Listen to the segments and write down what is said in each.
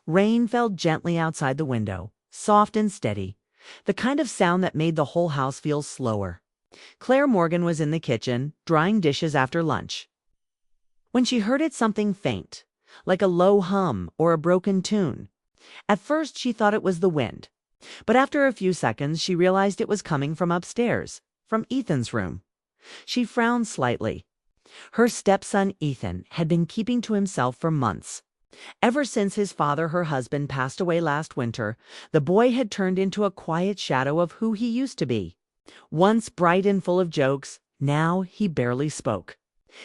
Rain fell gently outside the window, soft and steady, the kind of sound that made the whole house feel slower. Claire Morgan was in the kitchen, drying dishes after lunch. When she heard it, something faint, like a low hum or a broken tune. At first she thought it was the wind, but after a few seconds she realized it was coming from upstairs, from Ethan's room. She frowned slightly. Her stepson Ethan had been keeping to himself for months. Ever since his father, her husband, passed away last winter, the boy had turned into a quiet shadow of who he used to be. Once bright and full of jokes, now he barely spoke.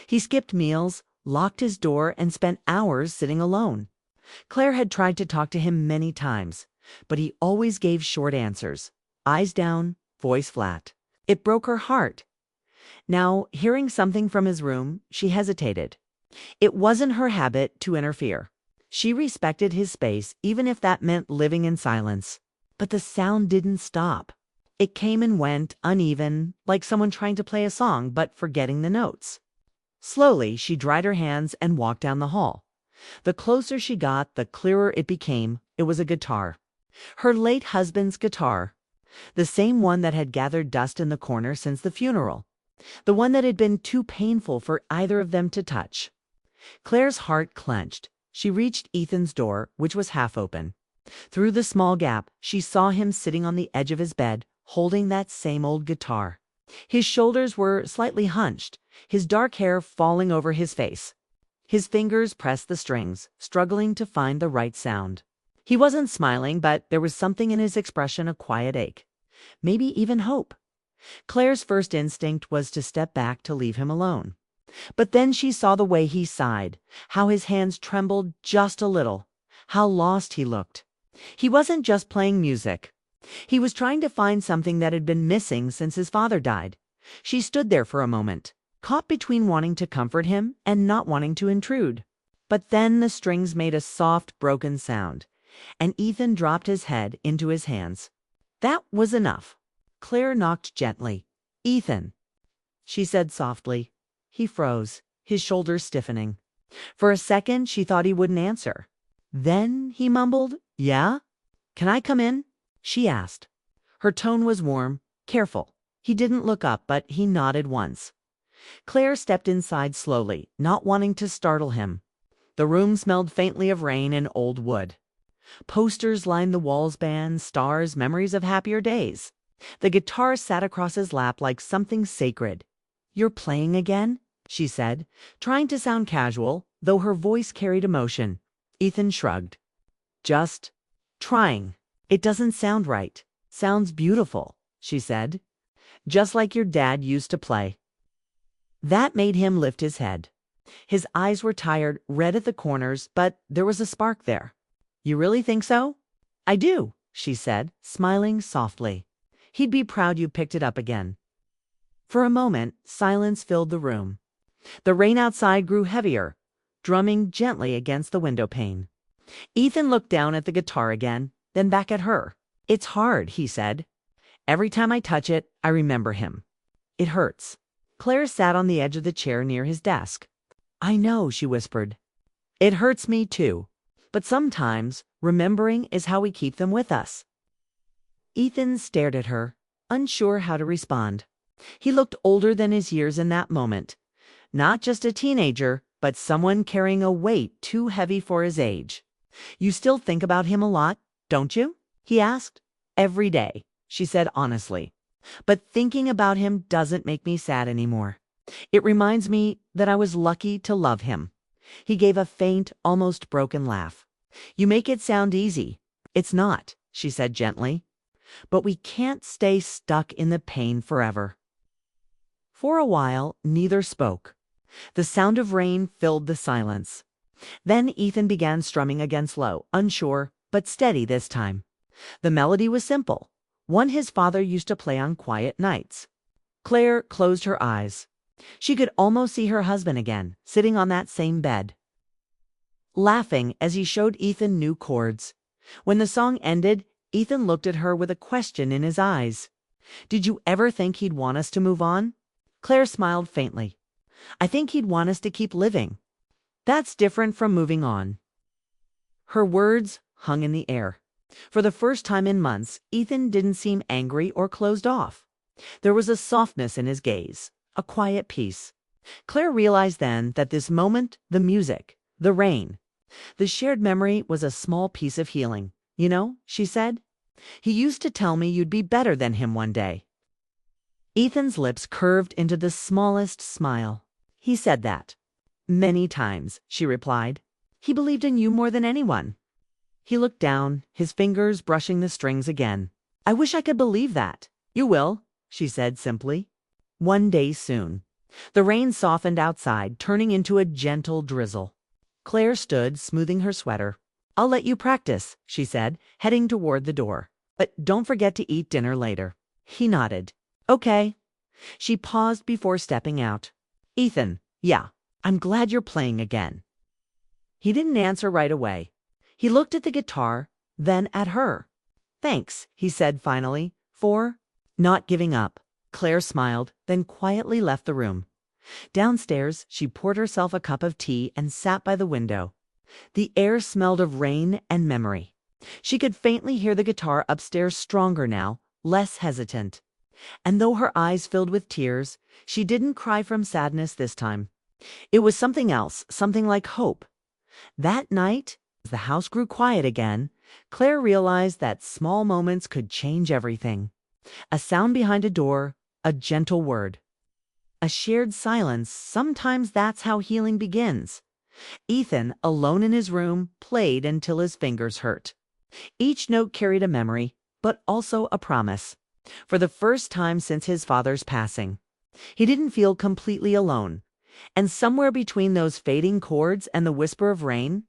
He skipped meals, locked his door, and spent hours sitting alone. Claire had tried to talk to him many times, but he always gave short answers, eyes down, voice flat. It broke her heart. Now, hearing something from his room, she hesitated. It wasn't her habit to interfere. She respected his space, even if that meant living in silence. But the sound didn't stop. It came and went, uneven, like someone trying to play a song but forgetting the notes. Slowly, she dried her hands and walked down the hall. The closer she got, the clearer it became. It was a guitar. Her late husband's guitar. The same one that had gathered dust in the corner since the funeral. The one that had been too painful for either of them to touch. Claire's heart clenched. She reached Ethan's door, which was half open. Through the small gap, she saw him sitting on the edge of his bed, holding that same old guitar. His shoulders were slightly hunched, his dark hair falling over his face. His fingers pressed the strings, struggling to find the right sound. He wasn't smiling, but there was something in his expression, a quiet ache. Maybe even hope. Claire's first instinct was to step back to leave him alone. But then she saw the way he sighed, how his hands trembled just a little, how lost he looked. He wasn't just playing music. He was trying to find something that had been missing since his father died. She stood there for a moment, caught between wanting to comfort him and not wanting to intrude. But then the strings made a soft, broken sound, and Ethan dropped his head into his hands. That was enough. Claire knocked gently. "Ethan," she said softly. He froze, his shoulders stiffening. For a second, she thought he wouldn't answer. Then he mumbled, "Yeah? Can I come in?" she asked. Her tone was warm, careful. He didn't look up, but he nodded once. Claire stepped inside slowly, not wanting to startle him. The room smelled faintly of rain and old wood. Posters lined the walls, bands, stars, memories of happier days. The guitar sat across his lap like something sacred. "You're playing again?" she said, trying to sound casual, though her voice carried emotion. Ethan shrugged. "Just trying. It doesn't sound right." "Sounds beautiful," she said. "Just like your dad used to play." That made him lift his head. His eyes were tired, red at the corners, but there was a spark there. "You really think so?" "I do," she said, smiling softly. "He'd be proud you picked it up again." For a moment, silence filled the room. The rain outside grew heavier, drumming gently against the window pane. Ethan looked down at the guitar again, then back at her. "It's hard," he said. "Every time I touch it, I remember him. It hurts." Claire sat on the edge of the chair near his desk. "I know," she whispered. "It hurts me too. But sometimes, remembering is how we keep them with us." Ethan stared at her, unsure how to respond. He looked older than his years in that moment. Not just a teenager, but someone carrying a weight too heavy for his age. "You still think about him a lot, don't you?" he asked. "Every day," she said honestly. "But thinking about him doesn't make me sad anymore. It reminds me that I was lucky to love him." He gave a faint, almost broken laugh. "You make it sound easy. It's not," she said gently. "But we can't stay stuck in the pain forever." For a while, neither spoke. The sound of rain filled the silence. Then Ethan began strumming again, slow, unsure, but steady this time. The melody was simple, one his father used to play on quiet nights. Claire closed her eyes. She could almost see her husband again, sitting on that same bed, laughing as he showed Ethan new chords. When the song ended, Ethan looked at her with a question in his eyes. "Did you ever think he'd want us to move on?" Claire smiled faintly. "I think he'd want us to keep living. That's different from moving on." Her words, hung in the air. For the first time in months, Ethan didn't seem angry or closed off. There was a softness in his gaze, a quiet peace. Claire realized then that this moment, the music, the rain, the shared memory was a small piece of healing. You know, she said, he used to tell me you'd be better than him one day. Ethan's lips curved into the smallest smile. He said that. Many times, she replied. He believed in you more than anyone. He looked down, his fingers brushing the strings again. I wish I could believe that. You will, she said simply. One day soon. The rain softened outside, turning into a gentle drizzle. Claire stood, smoothing her sweater. I'll let you practice, she said, heading toward the door. But don't forget to eat dinner later. He nodded. Okay. She paused before stepping out. Ethan, yeah, I'm glad you're playing again. He didn't answer right away. He looked at the guitar, then at her. Thanks, he said finally, for not giving up. Claire smiled, then quietly left the room. Downstairs, she poured herself a cup of tea and sat by the window. The air smelled of rain and memory. She could faintly hear the guitar upstairs, stronger now, less hesitant. And though her eyes filled with tears, she didn't cry from sadness this time. It was something else, something like hope. That night, as the house grew quiet again, Claire realized that small moments could change everything. A sound behind a door, a gentle word. A shared silence, sometimes that's how healing begins. Ethan, alone in his room, played until his fingers hurt. Each note carried a memory, but also a promise. For the first time since his father's passing, he didn't feel completely alone. And somewhere between those fading chords and the whisper of rain,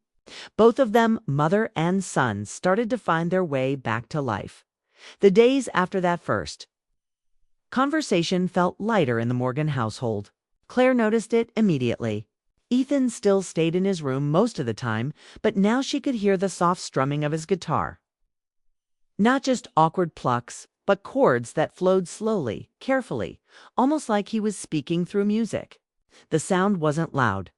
both of them, mother and son, started to find their way back to life. The days after that first conversation felt lighter in the Morgan household. Claire noticed it immediately. Ethan still stayed in his room most of the time, but now she could hear the soft strumming of his guitar. Not just awkward plucks, but chords that flowed slowly, carefully, almost like he was speaking through music. The sound wasn't loud,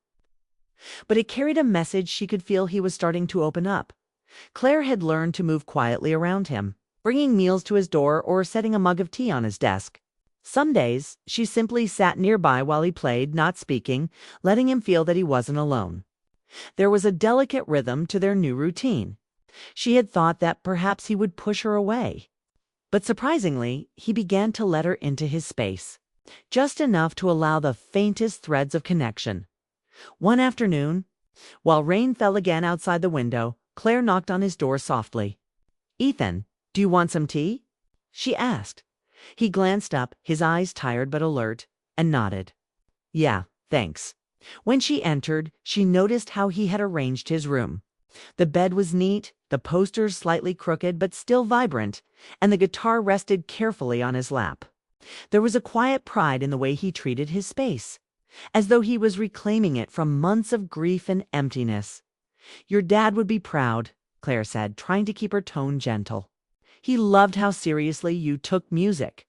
but it carried a message. She could feel he was starting to open up. Claire had learned to move quietly around him, bringing meals to his door or setting a mug of tea on his desk. Some days, she simply sat nearby while he played, not speaking, letting him feel that he wasn't alone. There was a delicate rhythm to their new routine. She had thought that perhaps he would push her away. But surprisingly, he began to let her into his space, just enough to allow the faintest threads of connection. One afternoon, while rain fell again outside the window, Claire knocked on his door softly. Ethan, do you want some tea? She asked. He glanced up, his eyes tired but alert, and nodded. Yeah, thanks. When she entered, she noticed how he had arranged his room. The bed was neat, the posters slightly crooked but still vibrant, and the guitar rested carefully on his lap. There was a quiet pride in the way he treated his space, as though he was reclaiming it from months of grief and emptiness. Your dad would be proud, Claire said, trying to keep her tone gentle. He loved how seriously you took music.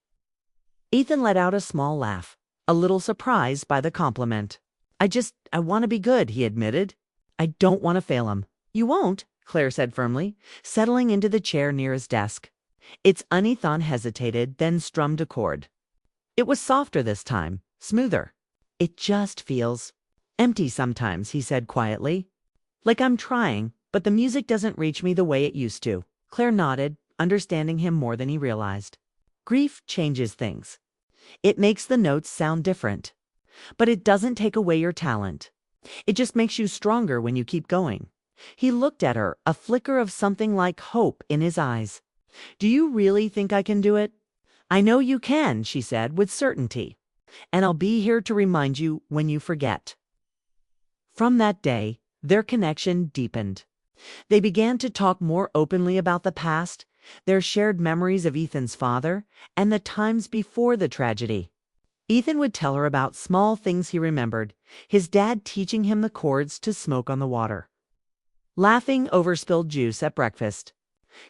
Ethan let out a small laugh, a little surprised by the compliment. I want to be good, he admitted. I don't want to fail him. You won't, Claire said firmly, settling into the chair near his desk. Ethan hesitated, then strummed a chord. It was softer this time, smoother. It just feels empty sometimes, he said quietly. Like I'm trying, but the music doesn't reach me the way it used to. Claire nodded, understanding him more than he realized. Grief changes things. It makes the notes sound different. But it doesn't take away your talent. It just makes you stronger when you keep going. He looked at her, a flicker of something like hope in his eyes. Do you really think I can do it? I know you can, she said with certainty. And I'll be here to remind you when you forget. From that day, their connection deepened. They began to talk more openly about the past, their shared memories of Ethan's father, and the times before the tragedy. Ethan would tell her about small things he remembered, his dad teaching him the chords to Smoke on the Water, laughing over spilled juice at breakfast,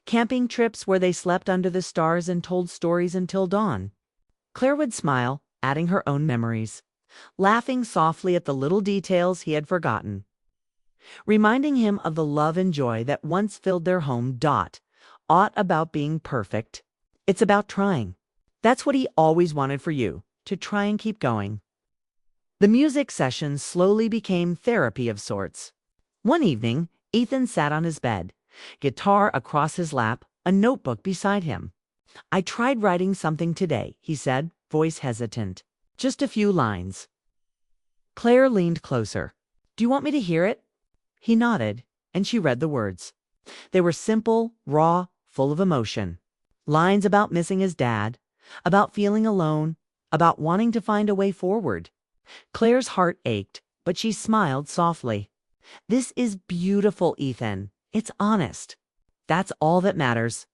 camping trips where they slept under the stars and told stories until dawn. Claire would smile, adding her own memories, laughing softly at the little details he had forgotten. reminding him of the love and joy that once filled their home. Aught about being perfect. It's about trying. That's what he always wanted for you, to try and keep going. The music session slowly became therapy of sorts. One evening, Ethan sat on his bed, guitar across his lap, a notebook beside him. "I tried writing something today," he said, voice hesitant. "Just a few lines." Claire leaned closer. "Do you want me to hear it?" He nodded, and she read the words. They were simple, raw, full of emotion. Lines about missing his dad, about feeling alone, about wanting to find a way forward. Claire's heart ached, but she smiled softly. "This is beautiful, Ethan. It's honest. That's all that matters."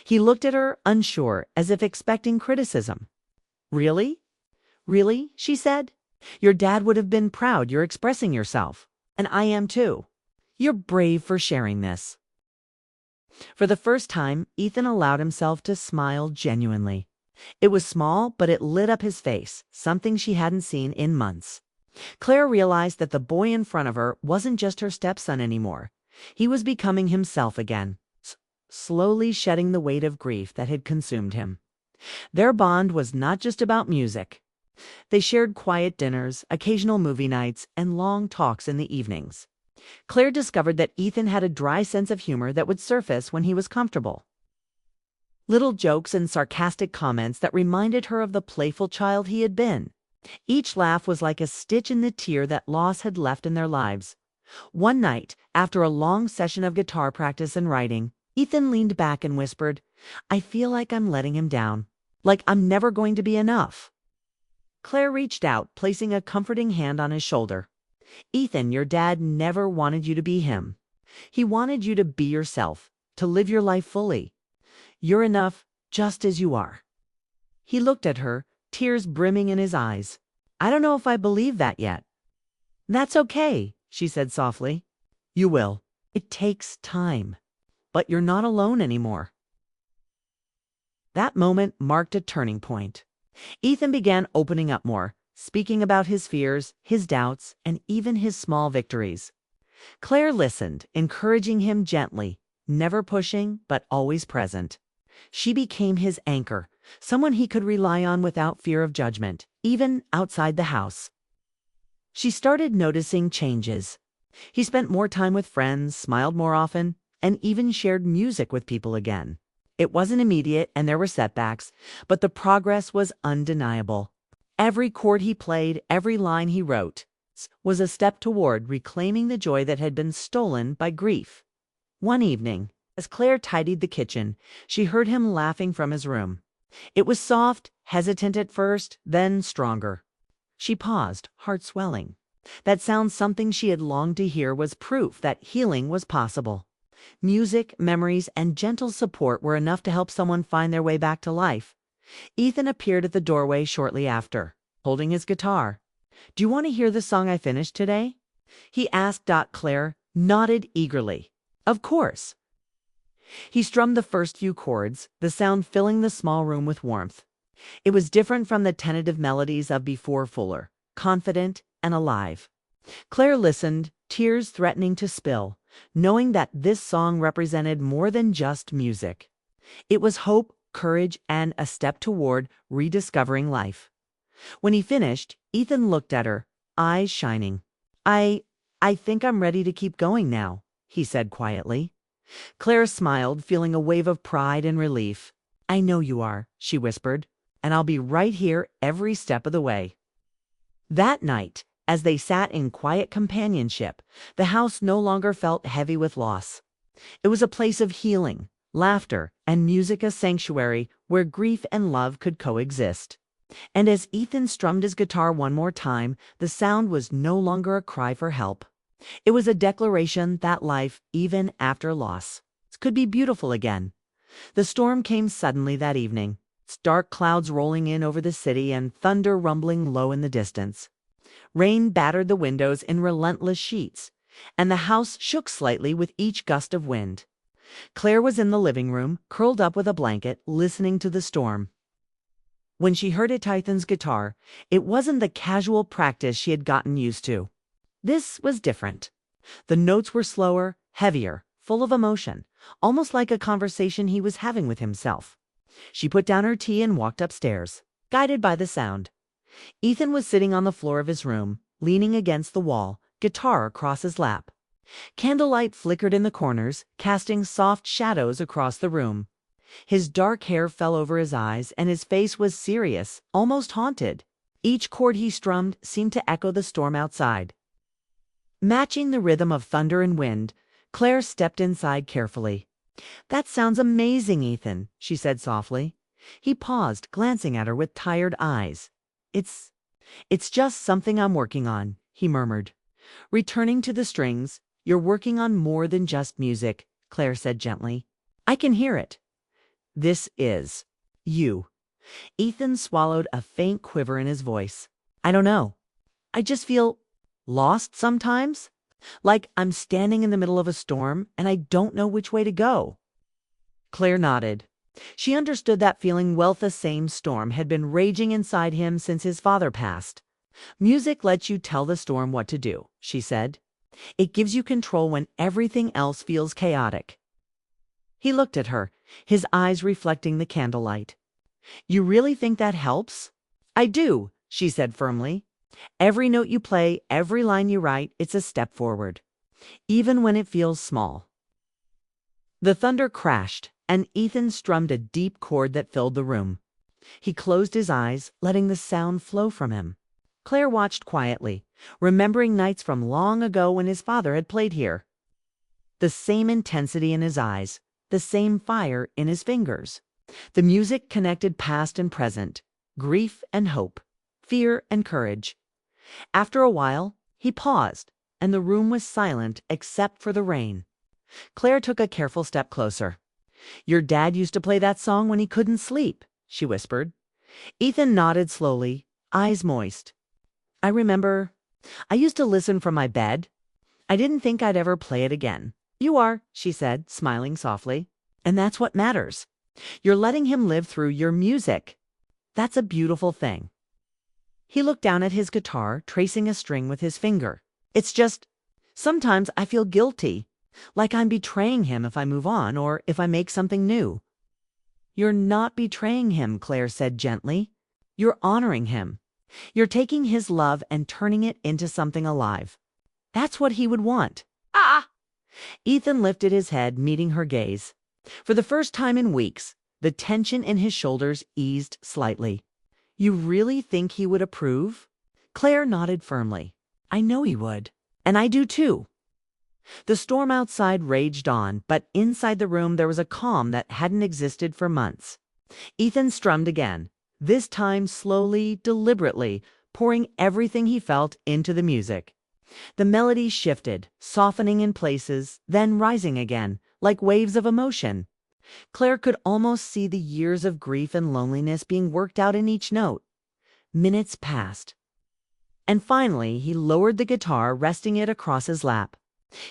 He looked at her, unsure, as if expecting criticism. "Really? Really?" she said. "Your dad would have been proud you're expressing yourself. And I am too. You're brave for sharing this." For the first time, Ethan allowed himself to smile genuinely. It was small, but it lit up his face, something she hadn't seen in months. Claire realized that the boy in front of her wasn't just her stepson anymore. He was becoming himself again, slowly shedding the weight of grief that had consumed him. Their bond was not just about music. They shared quiet dinners, occasional movie nights, and long talks in the evenings. Claire discovered that Ethan had a dry sense of humor that would surface when he was comfortable. Little jokes and sarcastic comments that reminded her of the playful child he had been. Each laugh was like a stitch in the tear that loss had left in their lives. One night, after a long session of guitar practice and writing, Ethan leaned back and whispered, "I feel like I'm letting him down, like I'm never going to be enough." Claire reached out, placing a comforting hand on his shoulder. "Ethan, your dad never wanted you to be him. He wanted you to be yourself, to live your life fully. You're enough just as you are." He looked at her, tears brimming in his eyes. "I don't know if I believe that yet." "That's okay," she said softly. "You will. It takes time. But you're not alone anymore." That moment marked a turning point. Ethan began opening up more, speaking about his fears, his doubts, and even his small victories. Claire listened, encouraging him gently, never pushing, but always present. She became his anchor, someone he could rely on without fear of judgment, even outside the house. She started noticing changes. He spent more time with friends, smiled more often, and even shared music with people again. It wasn't immediate and there were setbacks, but the progress was undeniable. Every chord he played, every line he wrote, was a step toward reclaiming the joy that had been stolen by grief. One evening, as Claire tidied the kitchen, she heard him laughing from his room. It was soft, hesitant at first, then stronger. She paused, heart swelling. That sound, something she had longed to hear, was proof that healing was possible. Music, memories, and gentle support were enough to help someone find their way back to life. Ethan appeared at the doorway shortly after, holding his guitar. "Do you want to hear the song I finished today?" he asked. Claire nodded eagerly. "Of course." He strummed the first few chords, the sound filling the small room with warmth. It was different from the tentative melodies of before, fuller, confident, and alive. Claire listened, tears threatening to spill, knowing that this song represented more than just music. It was hope, courage, and a step toward rediscovering life. When he finished, Ethan looked at her, eyes shining. I think I'm ready to keep going now," he said quietly. Claire smiled, feeling a wave of pride and relief. "I know you are," she whispered, "and I'll be right here every step of the way." That night, as they sat in quiet companionship, the house no longer felt heavy with loss. It was a place of healing, laughter, and music, a sanctuary where grief and love could coexist. And as Ethan strummed his guitar one more time, the sound was no longer a cry for help. It was a declaration that life, even after loss, could be beautiful again. The storm came suddenly that evening, dark clouds rolling in over the city and thunder rumbling low in the distance. Rain battered the windows in relentless sheets, and the house shook slightly with each gust of wind. Claire was in the living room, curled up with a blanket, listening to the storm. When she heard Ethan's guitar, it wasn't the casual practice she had gotten used to. This was different. The notes were slower, heavier, full of emotion, almost like a conversation he was having with himself. She put down her tea and walked upstairs, guided by the sound. Ethan was sitting on the floor of his room, leaning against the wall, guitar across his lap. Candlelight flickered in the corners, casting soft shadows across the room. His dark hair fell over his eyes, and his face was serious, almost haunted. Each chord he strummed seemed to echo the storm outside. Matching the rhythm of thunder and wind, Claire stepped inside carefully. "That sounds amazing, Ethan," she said softly. He paused, glancing at her with tired eyes. It's just something I'm working on," he murmured. Returning to the strings, "You're working on more than just music," Claire said gently. "I can hear it. This is you." Ethan swallowed a faint quiver in his voice. "I don't know. I just feel lost sometimes. Like I'm standing in the middle of a storm and I don't know which way to go." Claire nodded. She understood that feeling well. The same storm had been raging inside him since his father passed. "Music lets you tell the storm what to do," she said. "It gives you control when everything else feels chaotic." He looked at her, his eyes reflecting the candlelight. "You really think that helps?" "I do," she said firmly. "Every note you play, every line you write, it's a step forward, even when it feels small." The thunder crashed, and Ethan strummed a deep chord that filled the room. He closed his eyes, letting the sound flow from him. Claire watched quietly, remembering nights from long ago when his father had played here. The same intensity in his eyes, the same fire in his fingers. The music connected past and present, grief and hope, fear and courage. After a while, he paused, and the room was silent except for the rain. Claire took a careful step closer. "Your dad used to play that song when he couldn't sleep," she whispered. Ethan nodded slowly, eyes moist. "I remember. I used to listen from my bed. I didn't think I'd ever play it again." "You are," she said, smiling softly. "And that's what matters. You're letting him live through your music. That's a beautiful thing." He looked down at his guitar, tracing a string with his finger. "It's just, sometimes I feel guilty, like I'm betraying him if I move on or if I make something new." "You're not betraying him," Claire said gently. "You're honoring him. You're taking his love and turning it into something alive. That's what he would want." "Ah!" Ethan lifted his head, meeting her gaze. For the first time in weeks, the tension in his shoulders eased slightly. "You really think he would approve?" Claire nodded firmly. "I know he would. And I do too." The storm outside raged on, but inside the room there was a calm that hadn't existed for months. Ethan strummed again, this time slowly, deliberately, pouring everything he felt into the music. The melody shifted, softening in places, then rising again, like waves of emotion. Claire could almost see the years of grief and loneliness being worked out in each note. Minutes passed. And finally, he lowered the guitar, resting it across his lap.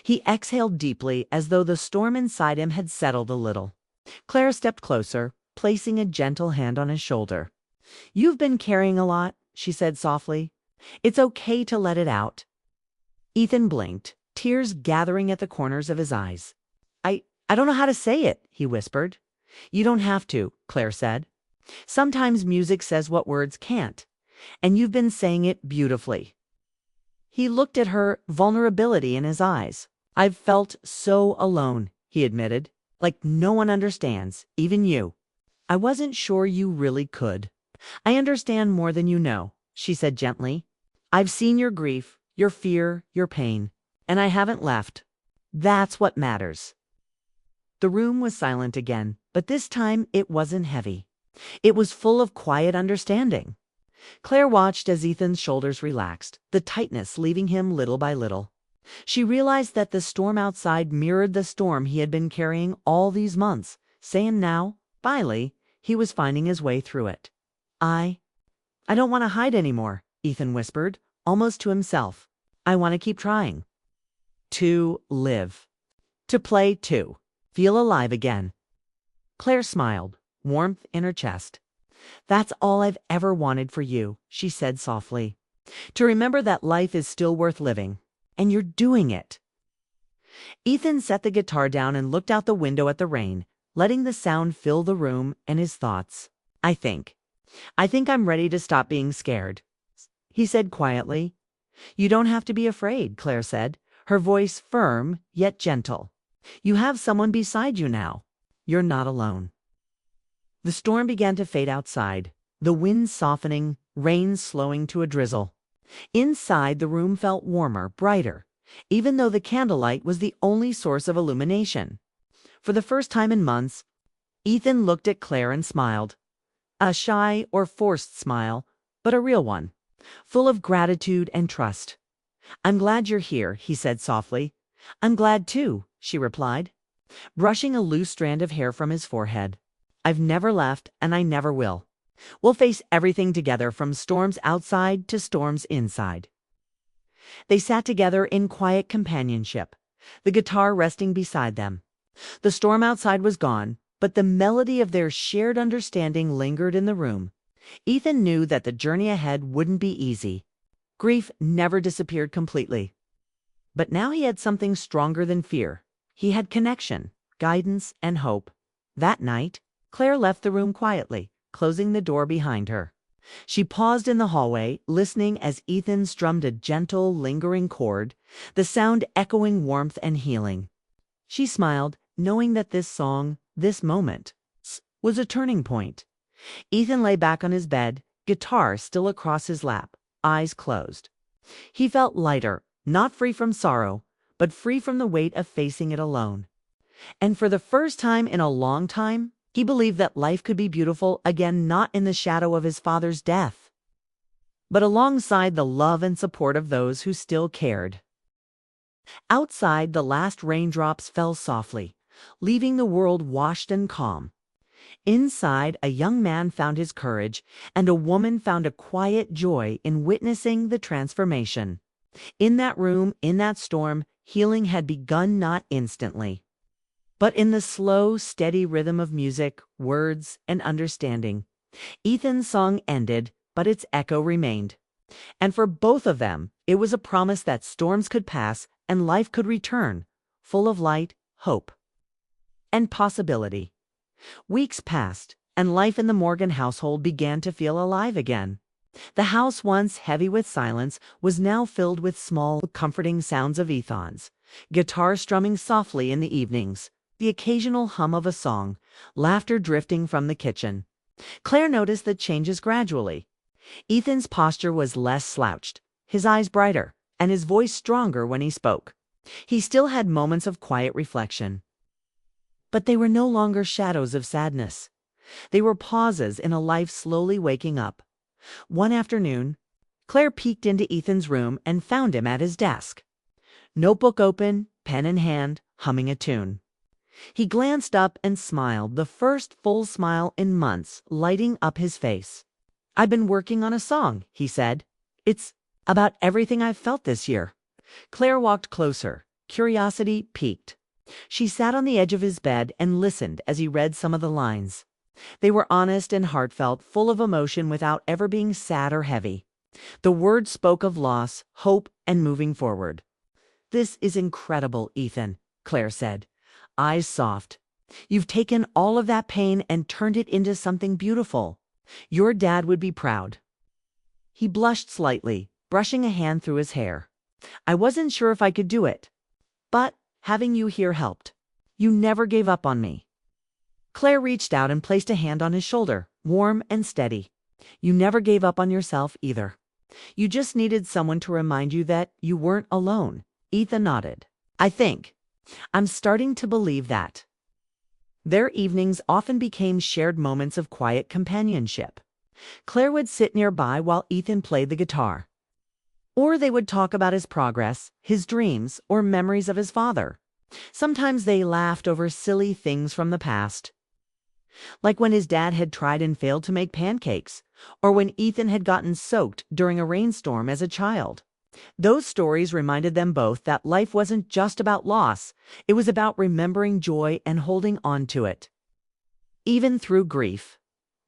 He exhaled deeply, as though the storm inside him had settled a little. Claire stepped closer, placing a gentle hand on his shoulder. "You've been carrying a lot," she said softly. "It's okay to let it out." Ethan blinked, tears gathering at the corners of his eyes. I don't know how to say it," he whispered. "You don't have to," Claire said. "Sometimes music says what words can't, and you've been saying it beautifully." He looked at her, vulnerability in his eyes. "I've felt so alone," he admitted, "like no one understands, even you." "I wasn't sure you really could." "I understand more than you know," she said gently. "I've seen your grief, your fear, your pain, and I haven't left. That's what matters." The room was silent again, but this time it wasn't heavy. It was full of quiet understanding. Claire watched as Ethan's shoulders relaxed, the tightness leaving him little by little. She realized that the storm outside mirrored the storm he had been carrying all these months, saying now, finally, he was finding his way through it. I don't want to hide anymore," Ethan whispered, almost to himself. "I want to keep trying. To live. To play too. Feel alive again." Claire smiled, warmth in her chest. "That's all I've ever wanted for you," she said softly. "To remember that life is still worth living. And you're doing it." Ethan set the guitar down and looked out the window at the rain, letting the sound fill the room and his thoughts. I think I'm ready to stop being scared," he said quietly. "You don't have to be afraid," Claire said, her voice firm yet gentle. "You have someone beside you now. You're not alone." The storm began to fade outside, the wind softening, rain slowing to a drizzle. Inside, the room felt warmer, brighter, even though the candlelight was the only source of illumination. For the first time in months, Ethan looked at Claire and smiled. A shy or forced smile, but a real one, full of gratitude and trust. "I'm glad you're here," he said softly. "I'm glad too," she replied, brushing a loose strand of hair from his forehead. "I've never left, and I never will. We'll face everything together, from storms outside to storms inside." They sat together in quiet companionship, the guitar resting beside them. The storm outside was gone, but the melody of their shared understanding lingered in the room. Ethan knew that the journey ahead wouldn't be easy. Grief never disappeared completely. But now he had something stronger than fear. He had connection, guidance, and hope. That night, Claire left the room quietly, closing the door behind her. She paused in the hallway, listening as Ethan strummed a gentle, lingering chord, the sound echoing warmth and healing. She smiled, knowing that this song, this moment, was a turning point. Ethan lay back on his bed, guitar still across his lap, eyes closed. He felt lighter, not free from sorrow, but free from the weight of facing it alone. And for the first time in a long time, he believed that life could be beautiful again, not in the shadow of his father's death, but alongside the love and support of those who still cared. Outside, the last raindrops fell softly, leaving the world washed and calm. Inside, a young man found his courage, and a woman found a quiet joy in witnessing the transformation. In that room, in that storm, healing had begun, not instantly, but in the slow, steady rhythm of music, words, and understanding. Ethan's song ended, but its echo remained. And for both of them, it was a promise that storms could pass and life could return, full of light, hope, and possibility. Weeks passed, and life in the Morgan household began to feel alive again. The house, once heavy with silence, was now filled with small, comforting sounds of Ethan's guitar strumming softly in the evenings, the occasional hum of a song, laughter drifting from the kitchen. Claire noticed the changes gradually. Ethan's posture was less slouched, his eyes brighter, and his voice stronger when he spoke. He still had moments of quiet reflection, but they were no longer shadows of sadness. They were pauses in a life slowly waking up. One afternoon, Claire peeked into Ethan's room and found him at his desk, notebook open, pen in hand, humming a tune. He glanced up and smiled, the first full smile in months lighting up his face. "I've been working on a song," he said. "It's about everything I've felt this year." Claire walked closer, curiosity piqued. She sat on the edge of his bed and listened as he read some of the lines. They were honest and heartfelt, full of emotion without ever being sad or heavy. The words spoke of loss, hope, and moving forward. "This is incredible, Ethan," Claire said, eyes soft. "You've taken all of that pain and turned it into something beautiful. Your dad would be proud." He blushed slightly, brushing a hand through his hair. "I wasn't sure if I could do it, but having you here helped. You never gave up on me." Claire reached out and placed a hand on his shoulder, warm and steady. "You never gave up on yourself either. You just needed someone to remind you that you weren't alone." Ethan nodded. I'm starting to believe that." Their evenings often became shared moments of quiet companionship. Claire would sit nearby while Ethan played the guitar. Or they would talk about his progress, his dreams, or memories of his father. Sometimes they laughed over silly things from the past, like when his dad had tried and failed to make pancakes, or when Ethan had gotten soaked during a rainstorm as a child. Those stories reminded them both that life wasn't just about loss, it was about remembering joy and holding on to it, even through grief.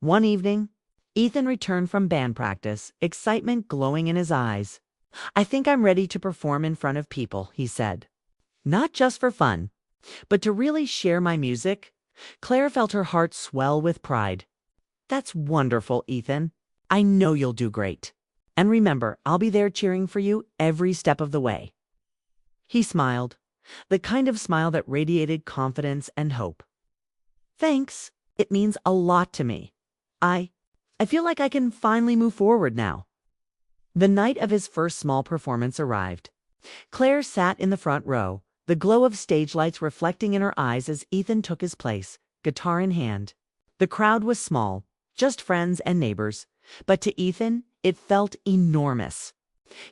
One evening, Ethan returned from band practice, excitement glowing in his eyes. "I think I'm ready to perform in front of people," he said. not just for fun, but to really share my music. Claire felt her heart swell with pride. That's wonderful, Ethan. I know you'll do great. And remember, I'll be there cheering for you every step of the way. He smiled, the kind of smile that radiated confidence and hope. Thanks. It means a lot to me. I feel like I can finally move forward now. The night of his first small performance arrived. Claire sat in the front row, the glow of stage lights reflecting in her eyes as Ethan took his place, guitar in hand. The crowd was small, just friends and neighbors, but to Ethan, it felt enormous.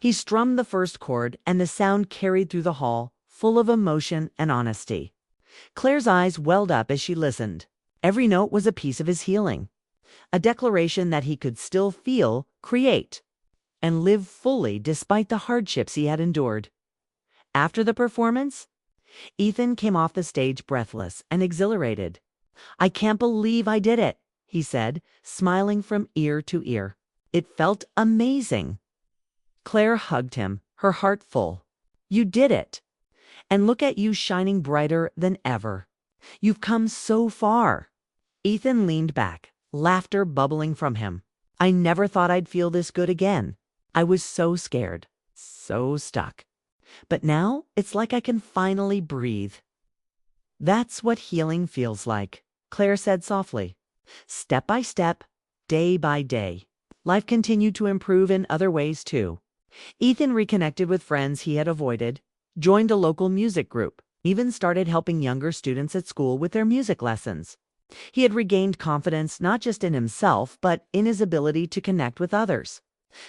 He strummed the first chord, and the sound carried through the hall, full of emotion and honesty. Claire's eyes welled up as she listened. Every note was a piece of his healing, a declaration that he could still feel, create, and live fully despite the hardships he had endured. After the performance, Ethan came off the stage breathless and exhilarated. "I can't believe I did it," he said, smiling from ear to ear. "It felt amazing." Claire hugged him, her heart full. "You did it. And look at you shining brighter than ever. You've come so far." Ethan leaned back, laughter bubbling from him. "I never thought I'd feel this good again. I was so scared, so stuck. But now it's like I can finally breathe." "That's what healing feels like," Claire said softly. Step by step, day by day, life continued to improve in other ways too. Ethan reconnected with friends he had avoided, joined a local music group, even started helping younger students at school with their music lessons. He had regained confidence not just in himself, but in his ability to connect with others.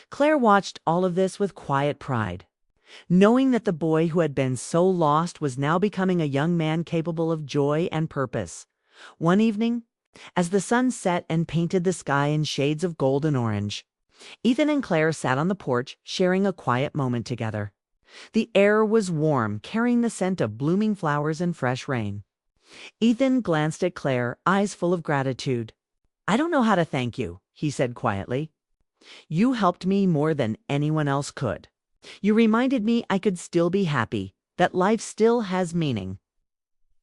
Claire watched all of this with quiet pride, knowing that the boy who had been so lost was now becoming a young man capable of joy and purpose. One evening, as the sun set and painted the sky in shades of gold and orange, Ethan and Claire sat on the porch, sharing a quiet moment together. The air was warm, carrying the scent of blooming flowers and fresh rain. Ethan glanced at Claire, eyes full of gratitude. "I don't know how to thank you," he said quietly. "You helped me more than anyone else could. You reminded me I could still be happy, that life still has meaning."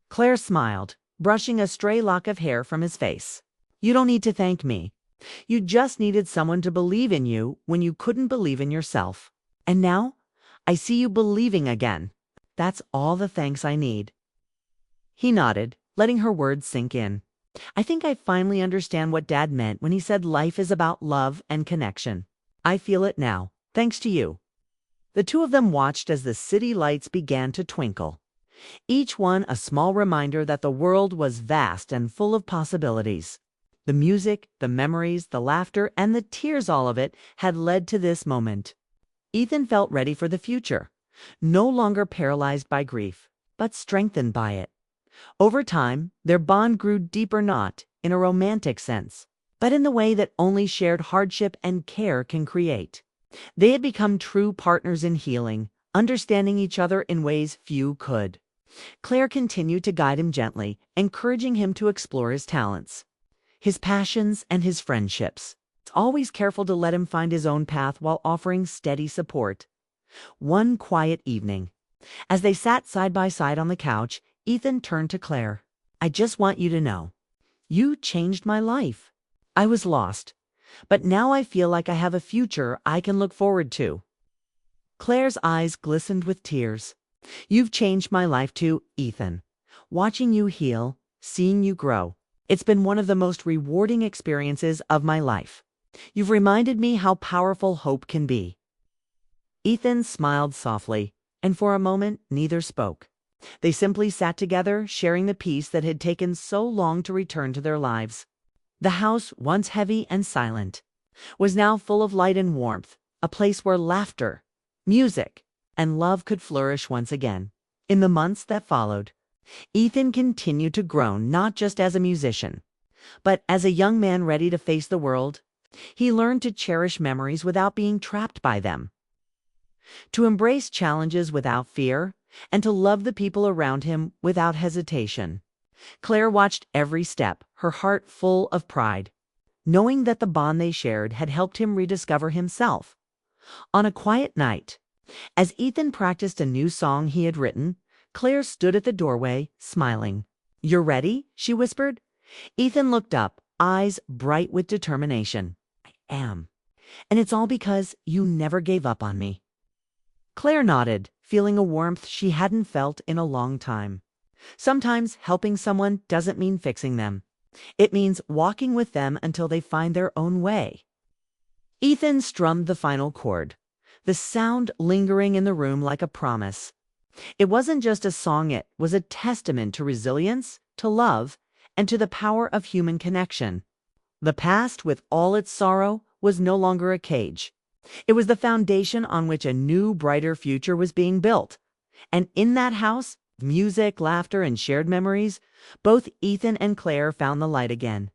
Claire smiled, brushing a stray lock of hair from his face. "You don't need to thank me. You just needed someone to believe in you when you couldn't believe in yourself. And now, I see you believing again. That's all the thanks I need." He nodded, letting her words sink in. "I think I finally understand what Dad meant when he said life is about love and connection. I feel it now, thanks to you." The two of them watched as the city lights began to twinkle, each one a small reminder that the world was vast and full of possibilities. The music, the memories, the laughter, and the tears, all of it had led to this moment. Ethan felt ready for the future, no longer paralyzed by grief, but strengthened by it. Over time, their bond grew deeper, not in a romantic sense, but in the way that only shared hardship and care can create. They had become true partners in healing, understanding each other in ways few could. Claire continued to guide him gently, encouraging him to explore his talents, his passions, and his friendships, always careful to let him find his own path while offering steady support. One quiet evening, as they sat side by side on the couch, Ethan turned to Claire. "I just want you to know, you changed my life. I was lost, but now I feel like I have a future I can look forward to." Claire's eyes glistened with tears. "You've changed my life too, Ethan. Watching you heal, seeing you grow, it's been one of the most rewarding experiences of my life. You've reminded me how powerful hope can be." Ethan smiled softly, and for a moment neither spoke. They simply sat together, sharing the peace that had taken so long to return to their lives. The house, once heavy and silent, was now full of light and warmth, a place where laughter, music, and love could flourish once again. In the months that followed, Ethan continued to grow not just as a musician, but as a young man ready to face the world. He learned to cherish memories without being trapped by them, to embrace challenges without fear, and to love the people around him without hesitation. Claire watched every step, her heart full of pride, knowing that the bond they shared had helped him rediscover himself. On a quiet night, as Ethan practiced a new song he had written, Claire stood at the doorway, smiling. "You're ready?" she whispered. Ethan looked up, eyes bright with determination. "I am. And it's all because you never gave up on me." Claire nodded, feeling a warmth she hadn't felt in a long time. Sometimes helping someone doesn't mean fixing them. It means walking with them until they find their own way. Ethan strummed the final chord, the sound lingering in the room like a promise. It wasn't just a song, it was a testament to resilience, to love, and to the power of human connection. The past, with all its sorrow, was no longer a cage. It was the foundation on which a new, brighter future was being built. And in that house, music, laughter, and shared memories, both Ethan and Claire found the light again.